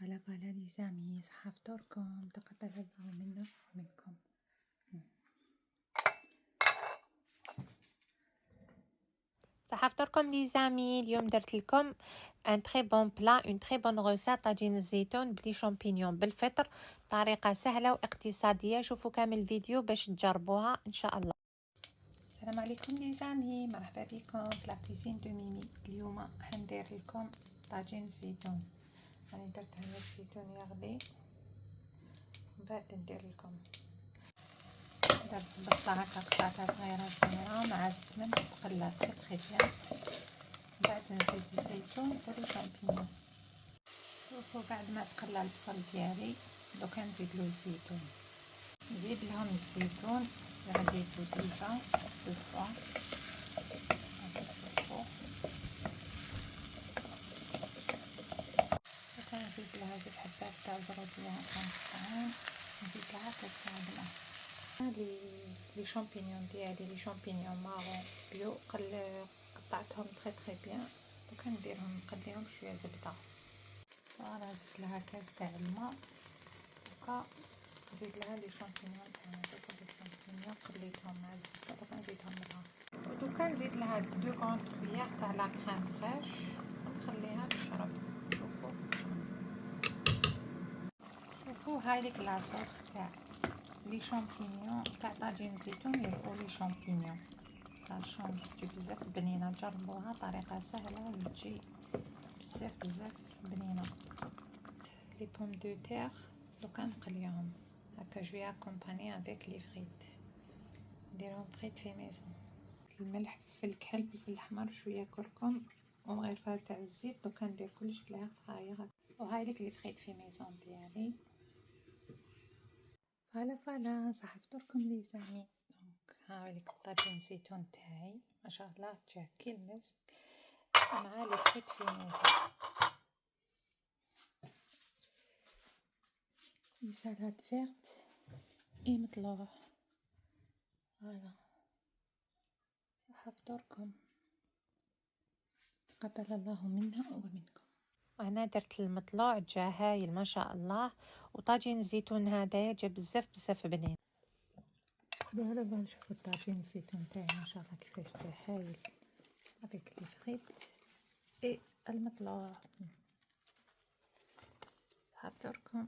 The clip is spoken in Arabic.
فوالا لي زامي، صحة فطوركم، تقبل الله منا ومنكم. صحة فطوركم لي زامي. اليوم درت لكم ان تري بون بلا، اون تري بون روسيت طاجين الزيتون بلي شامبينيون بالفطر، طريقه سهله واقتصاديه. شوفوا كامل الفيديو باش تجربوها ان شاء الله. السلام عليكم لي زامي، مرحبا بكم في لا كوزين دو ميمي. اليوم حندير لكم طاجين الزيتون. راني درت هنا الزيتون يغلي، من بعد ندير لكم درت بصله هكا قطعتها صغيره مع السمن وقلات تري بيان. من بعد نزيد الزيتون ولي شامبينيون. شوفوا بعد ما تقلى البصل ديالي دوكا نزيد له الزيتون، نزيد لهم الزيتون غليته ديجا دو فوا. دوكا نزيد لها جوج حبات تاع زغبيه مقطعين، نزيد لها كاسه الماء. لي شامبينيون ديالي، لي شامبينيون مارون بيو قطعتهم تري بيان. دوكا نديرهم نقليهم شويه زبده. فوالا زدت لها كاس تاع الماء. دوكا نزيد لها لي شامبينيون تاعنا. دوكا لي شامبينيون قليتهم مع الزبده، دوكا نزيدهم لها. ودوكا نزيد لها 2 غون كويير تاع لا كريم فريش ونخليها تشرب. شوفوا هاي ديك لاصوص تاع لي شامبينيون تاع طاجين الزيتون يبقوا لي شامبينيون. سا شونج، تجي بزاف بنينه، جربوها، طريقه سهله وتجي بزاف بنينه. لي بوم دو تير دوكا نقليهم هكا جويه اكومباني افيك لي فريت، نديرهم فريت في ميزون. الملح، فلفل كحل، فلفل احمر، شويه كركم وغرفه تاع الزيت. دوكا ندير كلش في العيق صغير. وهاي لي فريت في ميزون ديالي. فوالا صحة فطوركم لي زامي. دونك هاوليك طاجين الزيتون تاعي ما شاء الله جا كي المسك مع لي فريت في ميزون. سالاد فيرت اي مطلوع. فوالا صحة فطوركم، تقبل الله منا ومنكم. وانا درت المطلوع جا هايل ما شاء الله، وطاجين الزيتون هذايا جا بزاف بنين. فوالا نشوفوا الطاجين الزيتون تاعي ما شاء الله كيفاش جا هايل افيك لي فريت اي المطلوع. صحة فطوركم.